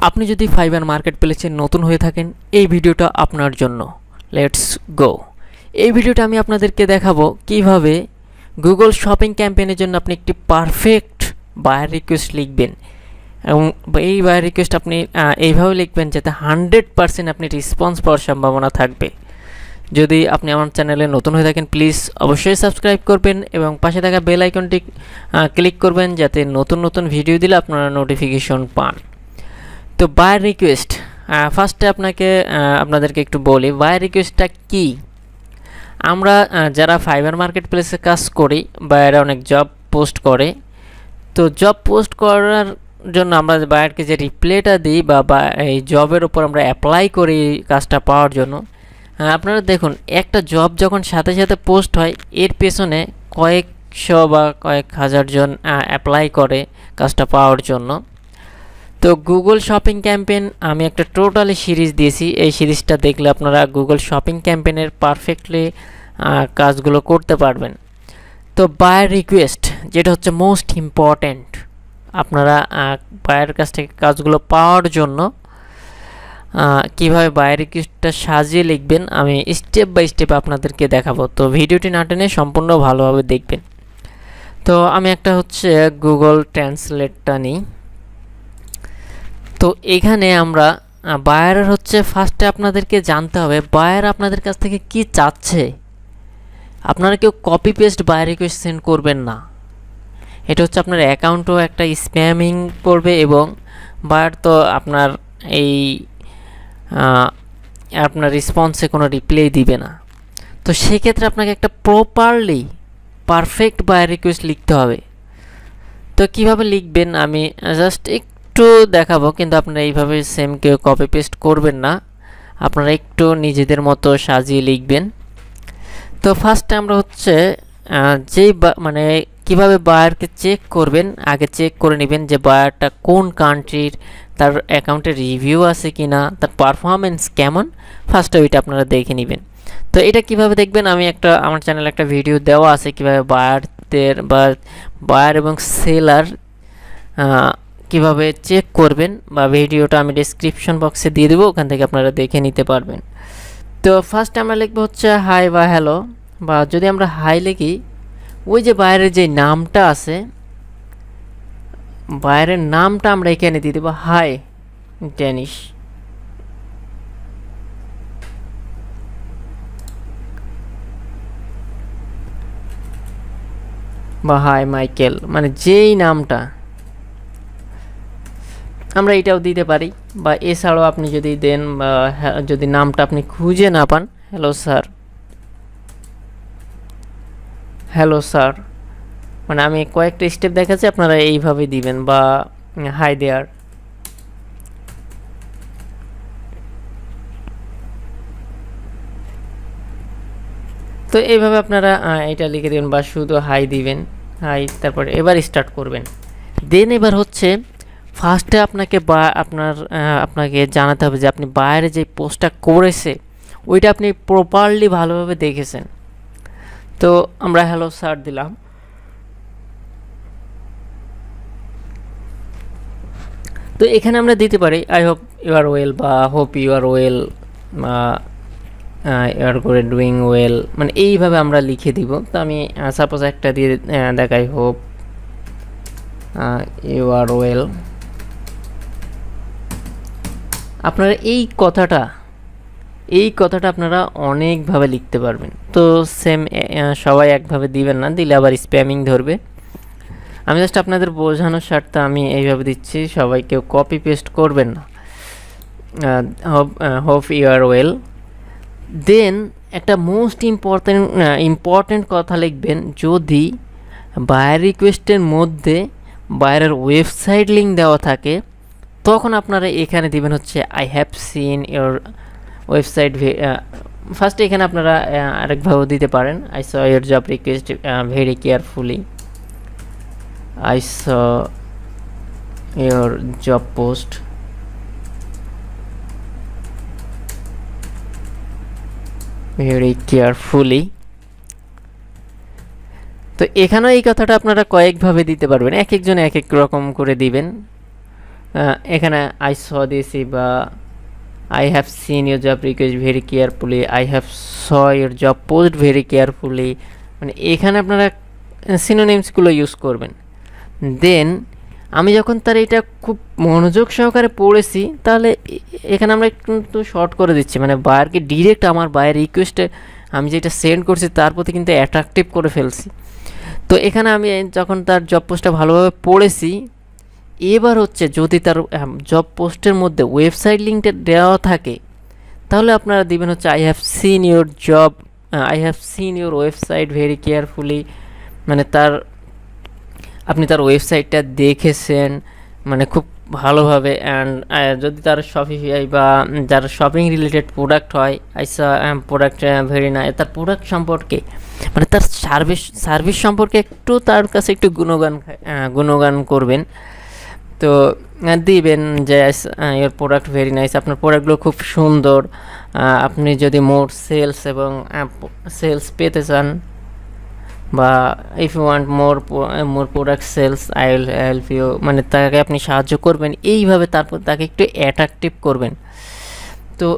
আপনি যদি ফাইবার মার্কেটপ্লেসে নতুন হয়ে থাকেন এই ভিডিওটা আপনার জন্য। Let's go. এই ভিডিওটা আমি আপনাদেরকে দেখাবো কিভাবে গুগল শপিং ক্যাম্পেইনের জন্য আপনি একটি পারফেক্ট বায়ার রিকোয়েস্ট লিখবেন এবং এই বায়ার রিকোয়েস্ট আপনি এইভাবে লিখবেন যাতে 100% আপনি রেসপন্স পাওয়ার সম্ভাবনা থাকবে। যদি আপনি আমার চ্যানেলে নতুন হয়ে থাকেন প্লিজ অবশ্যই সাবস্ক্রাইব করবেন এবং পাশে থাকা বেল আইকনটি ক্লিক করবেন যাতে নতুন নতুন ভিডিও দিলে আপনারা নোটিফিকেশন পান। তো বায়ার রিকোয়েস্ট ফার্স্টে আপনাদেরকে একটু বলি বায়ার রিকোয়েস্টটা কি। আমরা যারা ফাইবার মার্কেটপ্লেসে কাজ করি বায়াররা অনেক জব পোস্ট করে, তো জব পোস্ট করার জন্য আমরা বায়ারকে যে রিপ্লাইটা দিই বা এই জবের উপর আমরা অ্যাপ্লাই করি কাজটা পাওয়ার জন্য, আপনারা দেখুন একটা জব যখন সাথে সাথে পোস্ট হয় এর পেছনে কয়েকশো বা কয়েক হাজার জন অ্যাপ্লাই করে কাজটা পাওয়ার জন্য। তো গুগল শপিং ক্যাম্পেইন আমি একটা টোটালি সিরিজ দিয়েছি, এই সিরিজটা দেখলে আপনারা গুগল শপিং ক্যাম্পেইনের পারফেক্টলি কাজগুলো করতে পারবেন। তো বায়ার রিকোয়েস্ট যেটা হচ্ছে মোস্ট ইম্পর্ট্যান্ট, আপনারা বায়ার কাছ থেকে কাজগুলো পাওয়ার জন্য কীভাবে বায়ার রিকোয়েস্টটা সাজিয়ে লিখবেন আমি স্টেপ বাই স্টেপ আপনাদেরকে দেখাবো। তো ভিডিওটি না টেনে সম্পূর্ণ ভালোভাবে দেখবেন। তো আমি একটা হচ্ছে গুগল ট্রান্সলেটটা নিই। তো এখানে আমরা বায়ারের হচ্ছে ফার্স্টে আপনাদেরকে জানতে হবে বায়ার আপনাদের কাছ থেকে কি চাচ্ছে। আপনারা কেউ copy paste buyer request send করবেন না, এটা হচ্ছে আপনার অ্যাকাউন্টও একটা স্প্যামিং করবে এবং বায়ার তো আপনার আপনার রেসপন্সে কোনো রিপ্লাই দিবে না। তো সেক্ষেত্রে আপনাকে একটা প্রপারলি পারফেক্ট বায়ার রিকোয়েস্ট লিখতে হবে। তো কিভাবে লিখবেন আমি জাস্ট একটু দেখাবো, কিন্তু আপনারা এইভাবে সেম কেউ কপি পেস্ট করবেন না, আপনারা একটু নিজেদের মতো সাজিয়ে লিখবেন। তো ফার্স্টে আমরা হচ্ছে মানে কিভাবে বায়ারকে চেক করবেন, আগে চেক করে নেবেন যে বায়ারটা কোন কান্ট্রির, তার অ্যাকাউন্টে রিভিউ আছে কিনা, তার পারফরমেন্স কেমন, ফার্স্টে ওইটা আপনারা দেখে নেবেন। তো এটা কিভাবে দেখবেন আমি আমার চ্যানেলে একটা ভিডিও দেওয়া আছে কিভাবে বায়ার এবং সেলার কিভাবে চেক করবেন, বা ভিডিওটা আমি ডেসক্রিপশন বক্সে দিয়ে দেবো, ওখান থেকে আপনারা দেখে নিতে পারবেন। তো ফার্স্টে আমরা লিখবো হচ্ছে হাই বা হ্যালো, বা যদি আমরা হাই লিখি ওই যে বায়ারের যে নামটা আছে বায়ারের নামটা আমরা এখানে দিয়ে দেবো হাই ডেনিশ, বা হাই মাইকেল, মানে যেই নামটা আমরা এটাও দিতে পারি। বা এছাড়াও আপনি যদি দেন বা যদি নামটা আপনি খুঁজে না পান হ্যালো স্যার, মানে আমি কয়েকটা স্টেপ দেখাচ্ছি আপনারা এইভাবে দিবেন, বা হাই দেয়ার। তো এইভাবে আপনারা এটা লিখে দেবেন বা শুধু হাই দিবেন, হাই, তারপরে এবার স্টার্ট করবেন। দেন এবার হচ্ছে ফার্স্টে আপনাকে জানাতে হবে যে আপনি বাইরে যে পোস্টটা করেছে ওইটা আপনি প্রপারলি ভালোভাবে দেখেছেন। তো আমরা হ্যালো স্যার দিলাম। তো এখানে আমরা দিতে পারি I hope you are well, বা হোপ ইউ আর ওয়েল, বা ইউ আর ডুইং ওয়েল, মানে এইভাবে আমরা লিখে দিব। তো আমি সাপোজ একটা দিয়ে দেখাই হোপ ইউ আর ওয়েল। আপনারা এই কথাটা আপনারা অনেকভাবে লিখতে পারবেন। তো সেম সবাই একভাবে দিবেন না, দিলে আবার স্প্যামিং ধরবে। আমি জাস্ট আপনাদের বোঝানোর স্বার্থে আমি এইভাবে দিচ্ছি, সবাই কেউ কপি পেস্ট করবেন না। Hope you are well. Then একটা মোস্ট ইম্পর্টেন্ট কথা লিখবেন, যদি বায়ার রিকোয়েস্টের মধ্যে বায়ারের ওয়েবসাইট লিঙ্ক দেওয়া থাকে তখন আপনারা এখানে দিবেন হচ্ছে I have seen your website. ফার্স্টে এখানে আপনারা আরেকভাবেও দিতে পারেন I saw your job request very carefully, I saw your job post very carefully. তো এখানেও এই কথাটা আপনারা কয়েকভাবে দিতে পারবেন, এক একজন এক এক রকম করে দিবেন। এখানে আই স দিয়েছি বা I have seen your job request very carefully, I have saw your job post very carefully, মানে এখানে আপনারা সিনোনিমসগুলো ইউজ করবেন। দেন আমি যখন তার এটা খুব মনোযোগ সহকারে পড়েছি, তাহলে এখানে আমরা একটু শর্ট করে দিচ্ছি, মানে বায়ারকে ডিরেক্ট আমার বায়ার রিকোয়েস্টে আমি যেটা সেন্ড করছি তার প্রতি কিন্তু অ্যাট্রাকটিভ করে ফেলছি। তো এখানে আমি যখন তার জব পোস্টটা ভালোভাবে পড়েছি, এবার হচ্ছে যদি তার জব পোস্টের মধ্যে ওয়েবসাইট লিঙ্কটা দেওয়া থাকে, তাহলে আপনারা দিবেন হচ্ছে I have seen your job, I have seen your website very carefully, মানে আপনি তার ওয়েবসাইটটা দেখেছেন মানে খুব ভালোভাবে। অ্যান্ড যদি তার শপিফাই বা যার শপিং রিলেটেড প্রোডাক্ট হয়, আইসা প্রোডাক্ট ভেরি না, তার প্রোডাক্ট সম্পর্কে মানে তার সার্ভিস সম্পর্কে একটু তার কাছে একটু গুণগান করবেন। তো দিবেন যে ইয়োর প্রোডাক্ট ভেরি নাইস, আপনার প্রোডাক্টগুলো খুব সুন্দর, আপনি যদি মোর সেলস এবং সেলস পেতে চান বা if you want more product sales I will help you, মানে তাকে আপনি সাহায্য করবেন এইভাবে, তারপর তাকে একটু অ্যাট্রাকটিভ করবেন। তো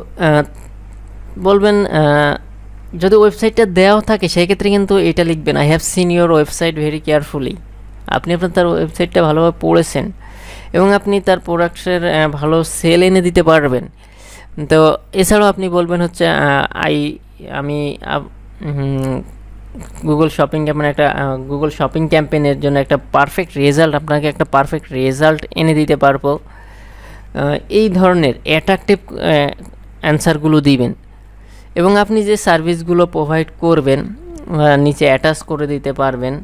বলবেন যদি ওয়েবসাইটটা দেওয়া থাকে সেই ক্ষেত্রে কিন্তু এটা লিখবেন I have seen your website very carefully, আপনি আপনার তার ওয়েবসাইটটা ভালোভাবে পড়েছেন এবং আপনি তার প্রোডাক্টের ভালো সেল এনে দিতে পারবেন। তো এছাড়াও আপনি বলবেন হচ্ছে আমি Google shopping campaign Google shopping ক্যাম্পেনের জন্য একটা পারফেক্ট রেজাল্ট, আপনাকে একটা পারফেক্ট রেজাল্ট এনে দিতে পারবো, এই ধরনের অ্যাট্রাকটিভ অ্যান্সারগুলো দিবেন। এবং আপনি যে সার্ভিসগুলো প্রোভাইড করবেন নিচে অ্যাটাচ করে দিতে পারবেন,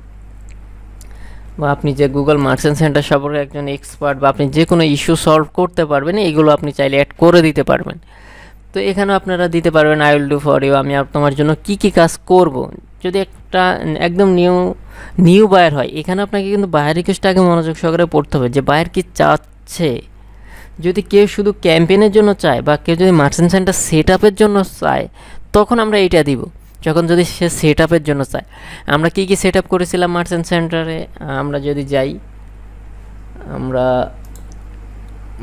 বা আপনি যে গুগল মার্চেন্ট সেন্টার সম্পর্কে একজন এক্সপার্ট বা আপনি যে কোনো ইস্যু সলভ করতে পারবেন, এইগুলো আপনি চাইলে অ্যাড করে দিতে পারবেন। তো এখানেও আপনারা দিতে পারবেন I will do for you, আমি তোমার জন্য কি কি কাজ করব। যদি একটা একদম নিউ বায়ার হয়, এখানে আপনাকে কিন্তু বায়ার রিকোয়েস্টটা আগে মনোযোগ সহকারে পড়তে হবে যে বায়ার কি চাচ্ছে। যদি কেউ শুধু ক্যাম্পেইনের জন্য চায় বা কেউ যদি মার্চেন্ট সেন্টার সেট আপের জন্য চায়, তখন আমরা এইটা দিব। যখন যদি সে সেট আপের জন্য চায়, আমরা কি কি সেট আপ করেছিলাম মার্চেন্ট সেন্টারে, আমরা যদি যাই, আমরা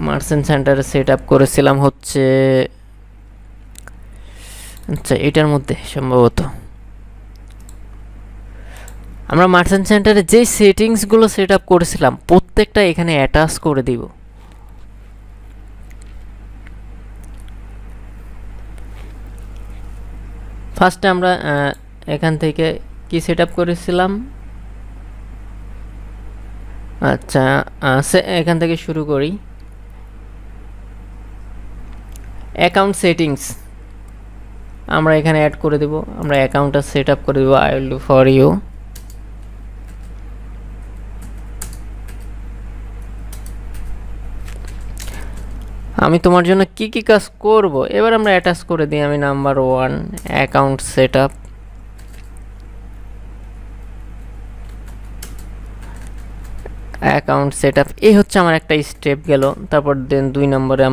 মার্চেন্ট সেন্টারে সেট আপ করেছিলাম হচ্ছে আচ্ছা এটার মধ্যে সম্ভবত আমরা মার্চেন্ট সেন্টারে যে সেটিংসগুলো সেট আপ করেছিলাম প্রত্যেকটা এখানে অ্যাটাচ করে দিব। ফার্স্টে আমরা এখান থেকে কি সেট আপ করেছিলাম, আচ্ছা এখান থেকে শুরু করি। অ্যাকাউন্ট সেটিংস আমরা এখানে অ্যাড করে দেব, আমরা অ্যাকাউন্টটা সেট আপ করে দেব I will do for you. আমি তোমার জন্য কি কি কাজ করব, এবার আমরা অ্যাটাচ করে দিই। আমি নাম্বার 1 অ্যাকাউন্ট সেট আপ, এই হচ্ছে আমার একটা স্টেপ গেল। তারপর দেন 2 নম্বরে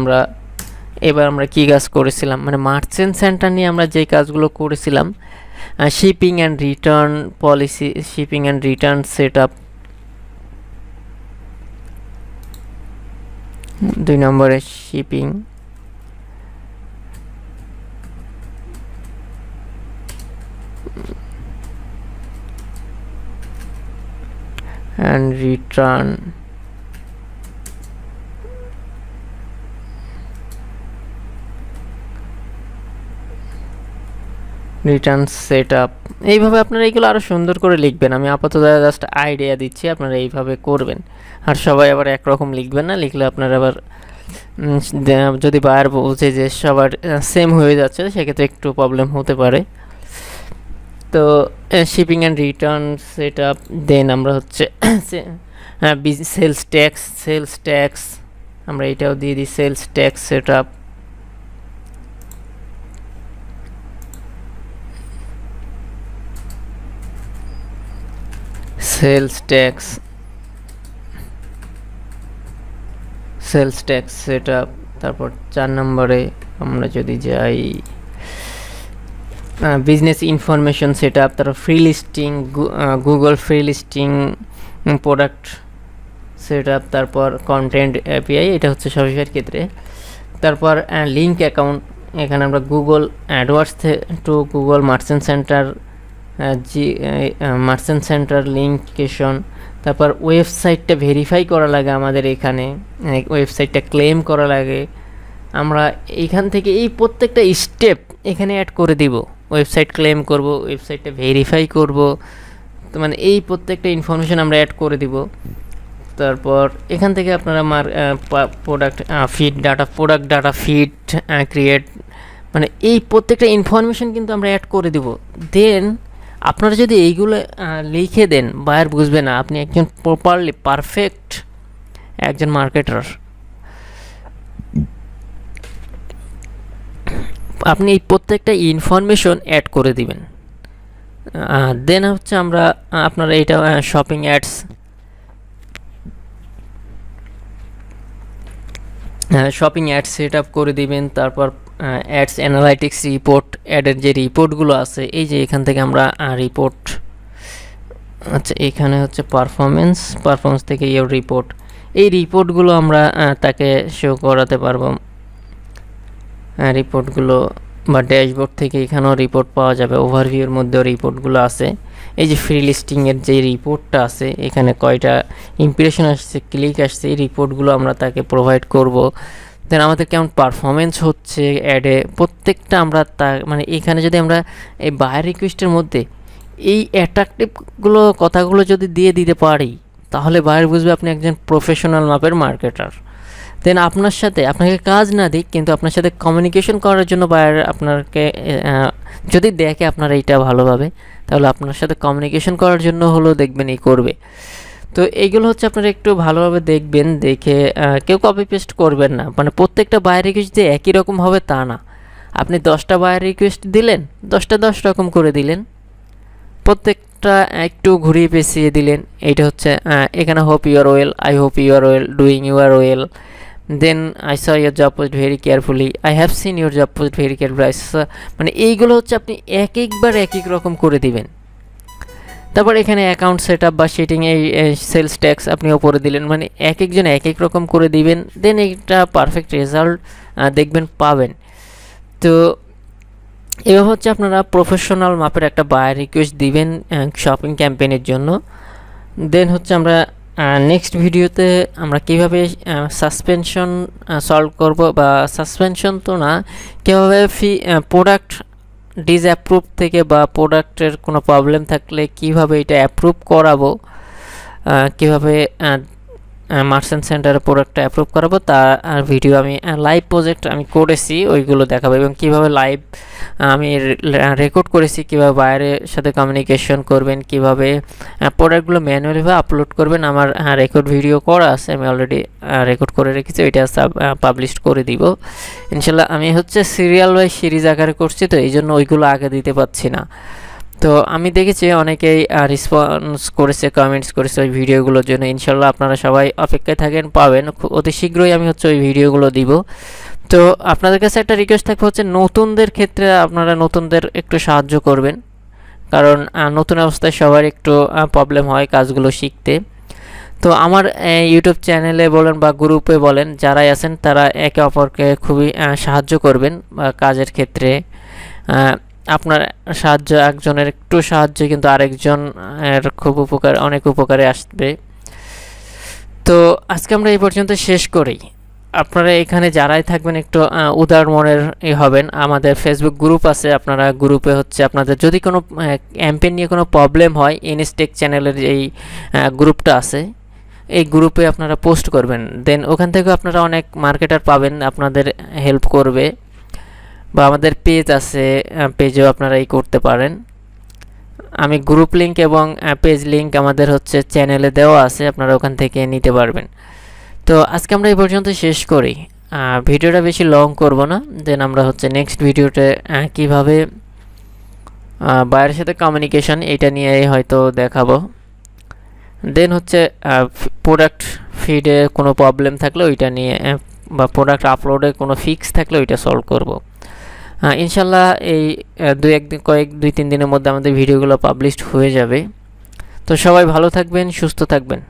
এবার আমরা কি কাজ করেছিলাম, মানে মার্চেন্ট সেন্টার নিয়ে আমরা যে কাজগুলো করেছিলাম, shipping and return policy, shipping and return set up. 2 নম্বরে শিপিং and return সেটআপ। এইভাবে আপনারা এইগুলো আরও সুন্দর করে লিখবেন। আমি আপাতত জাস্ট আইডিয়া দিচ্ছি, আপনারা এইভাবে করবেন। আর সবাই আবার একরকম লিখবেন না, লিখলে আপনারা আবার যদি বায়ার বলছে যে সবার সেম হয়ে যাচ্ছে, সেক্ষেত্রে একটু প্রবলেম হতে পারে। তো shipping and return set up, then আমরা হচ্ছে সেলস ট্যাক্স আমরা এটাও দিয়ে দিই, sales tax set up. Sales tax set up. তারপর 4 নম্বরে আমরা যদি যাই বিজনেস ইনফরমেশন সেট আপ, তারপর free listing, Google free listing product setup, তারপর কন্টেন্ট এপিআই, এটা হচ্ছে শপিফাইয়ের ক্ষেত্রে। তারপর লিঙ্ক অ্যাকাউন্ট, এখানে আমরা Google AdWords to Google merchant center, merchant center লিঙ্কেশন। তারপর ওয়েবসাইটটা ভেরিফাই করা লাগে আমাদের, এখানে ওয়েবসাইটটা ক্লেম করা লাগে। আমরা এইখান থেকে এই প্রত্যেকটা স্টেপ এখানে অ্যাড করে দিব। ওয়েবসাইট ক্লেম করব, ওয়েবসাইটটা ভেরিফাই করব, তো মানে এই প্রত্যেকটা ইনফরমেশন আমরা অ্যাড করে দিব। তারপর এখান থেকে আপনারা প্রোডাক্ট ডাটা ফিড ক্রিয়েট, মানে এই প্রত্যেকটা ইনফরমেশন কিন্তু আমরা অ্যাড করে দিব। দেন আপনারা যদি এইগুলো লিখে দেন, বায়ার বুঝবে না আপনি একজন প্রপারলি পারফেক্ট একজন মার্কেটার। আপনি এই প্রত্যেকটা ইনফরমেশন অ্যাড করে দিবেন। দেন হচ্ছে আমরা আপনারা এটা শপিং অ্যাডস, সেট আপ করে দিবেন। তারপর অ্যাডস অ্যানালাইটিক্স রিপোর্ট, অ্যাডের যে রিপোর্টগুলো আছে, এই যে এখান থেকে আমরা রিপোর্ট, আচ্ছা এখানে হচ্ছে পারফরমেন্স থেকে ইয়োর রিপোর্ট, এই রিপোর্টগুলো আমরা তাকে শো করাতে পারবো। রিপোর্টগুলো বা ড্যাশবোর্ড থেকে এখানেও রিপোর্ট পাওয়া যাবে, ওভারভিউর মধ্যেও রিপোর্টগুলো আছে। এই যে ফ্রি লিস্টিংয়ের যে রিপোর্টটা আছে, এখানে কয়টা ইমপ্রেশন আসছে, ক্লিক আসছে, এই রিপোর্টগুলো আমরা তাকে প্রোভাইড করব। দেন আমাদের কেমন পারফরমেন্স হচ্ছে অ্যাডে, প্রত্যেকটা আমরা মানে এখানে যদি আমরা এই বায়ার রিকোয়েস্টের মধ্যে এই অ্যাট্রাকটিভগুলো কথাগুলো যদি দিয়ে দিতে পারি, তাহলে বায়ার বুঝবে আপনি একজন প্রফেশনাল মাপের মার্কেটার। দেন আপনাকে কাজ না দিক, কিন্তু আপনার সাথে কমিউনিকেশন করার জন্য বায়ার আপনাকে যদি দেখে আপনার এইটা ভালোভাবে, তাহলে আপনার সাথে কমিউনিকেশন করার জন্য হলেও দেখবেন এই করবে। তো এইগুলো হচ্ছে আপনারা একটু ভালোভাবে দেখবেন, দেখে কেউ কপি পেস্ট করবেন না। মানে প্রত্যেকটা বায়ার রিকোয়েস্ট যে একই রকম হবে তা না। আপনি 10টা বায়ার রিকোয়েস্ট দিলেন, 10টা 10 রকম করে দিলেন, প্রত্যেকটা একটু ঘুরিয়ে পেঁচিয়ে দিলেন। এইটা হচ্ছে এখানে hope you are well, I hope you are well, doing you are well. Then I saw your job post very carefully, I have seen your job post very carefully. মানে এইগুলো হচ্ছে আপনি একবার এক এক রকম করে দিবেন। তারপর এখানে অ্যাকাউন্ট সেট আপ বা শিটিং, এই সেলস ট্যাক্স আপনি ওপরে দিলেন, মানে এক একজন এক এক রকম করে দিবেন। দেন একটা পারফেক্ট রেজাল্ট দেখবেন পাবেন। তো এভাবে হচ্ছে আপনারা প্রফেশনাল মাপের একটা বায়ার রিকোয়েস্ট দিবেন শপিং ক্যাম্পেইনের জন্য। দেন হচ্ছে আমরা নেক্সট ভিডিওতে আমরা কীভাবে সাসপেনশন সলভ করব, বা সাসপেনশন তো না, কীভাবে প্রোডাক্ট ডিসঅ্যাপ্রুভ থেকে বা প্রোডাক্টের কোনো প্রবলেম থাকলে কিভাবে এটা অ্যাপ্রুভ করাবো, কীভাবে মার্চেন্ট সেন্টারে প্রোডাক্টটা অ্যাপ্রুভ করাবো, তার ভিডিও আমি লাইভ প্রজেক্ট আমি করেছি, ওইগুলো দেখাবো। এবং কীভাবে লাইভ আমি রেকর্ড করেছি, কীভাবে বায়ারের সাথে কমিউনিকেশন করবেন, কীভাবে প্রোডাক্টগুলো ম্যানুয়ালিভাবে আপলোড করবেন। আমার রেকর্ড ভিডিও করা আছে, আমি অলরেডি রেকর্ড করে রেখেছি, ওইটা পাবলিশ করে দিব ইনশাল্লাহ। আমি হচ্ছে সিরিয়াল ওয়াইজ সিরিজ আকারে করছি, তো এই জন্য ওইগুলো আগে দিতে পারছি না। তো আমি দেখেছি অনেকেই রেসপন্স করেছে, কমেন্টস করেছে ওই ভিডিওগুলোর জন্য। ইনশাল্লাহ আপনারা সবাই অপেক্ষায় থাকেন, পাবেন অতি শীঘ্রই আমি হচ্ছে ওই ভিডিওগুলো দিব। তো আপনাদের কাছে একটা রিকোয়েস্ট থাকবে হচ্ছে নতুনদের ক্ষেত্রে আপনারা নতুনদের একটু সাহায্য করবেন, কারণ নতুন অবস্থায় সবার একটু প্রবলেম হয় কাজগুলো শিখতে। তো আমার ইউটিউব চ্যানেলে বলেন বা গ্রুপে বলেন, যারাই আছেন তারা একে অপরকে খুবই সাহায্য করবেন কাজের ক্ষেত্রে। আপনার সাহায্য, একজনের একটু সাহায্য কিন্তু আরেকজন খুব অনেক উপকারে আসবে। তো আজকে আমরা এই পর্যন্ত শেষ করি। আপনারা এখানে যারাই থাকবেন একটু উদার মনের হবেন। আমাদের ফেসবুক গ্রুপ আছে, আপনারা গ্রুপে হচ্ছে আপনাদের যদি কোনো ক্যাম্পেইন নিয়ে কোনো প্রবলেম হয়, ইনস্টেক চ্যানেলের এই গ্রুপটা আছে, এই গ্রুপে আপনারা পোস্ট করবেন। দেন ওখান থেকে আপনারা অনেক মার্কেটার পাবেন, আপনাদের হেল্প করবে। বা আমাদের পেজ আছে, পেজেও আপনারা এই করতে পারেন। আমি গ্রুপ লিঙ্ক এবং পেজ লিঙ্ক আমাদের হচ্ছে চ্যানেলে দেওয়া আছে, আপনারা ওখান থেকে নিতে পারবেন। তো আজকে আমরা এই পর্যন্ত শেষ করি, ভিডিওটা বেশি লং করব না। দেন আমরা হচ্ছে নেক্সট ভিডিওতে কিভাবে বায়ারের সাথে কমিউনিকেশন এটা নিয়ে হয়তো দেখাবো। দেন হচ্ছে প্রোডাক্ট ফিডে কোনো প্রবলেম থাকলে ওইটা নিয়ে, বা প্রোডাক্ট আপলোডে কোনো ফিক্স থাকলে ওইটা সলভ করব। ইনশাল্লাহ এই 2-3 দিনের মধ্যে আমাদের ভিডিওগুলো পাবলিশড হয়ে যাবে। তো সবাই ভালো থাকবেন, সুস্থ থাকবেন।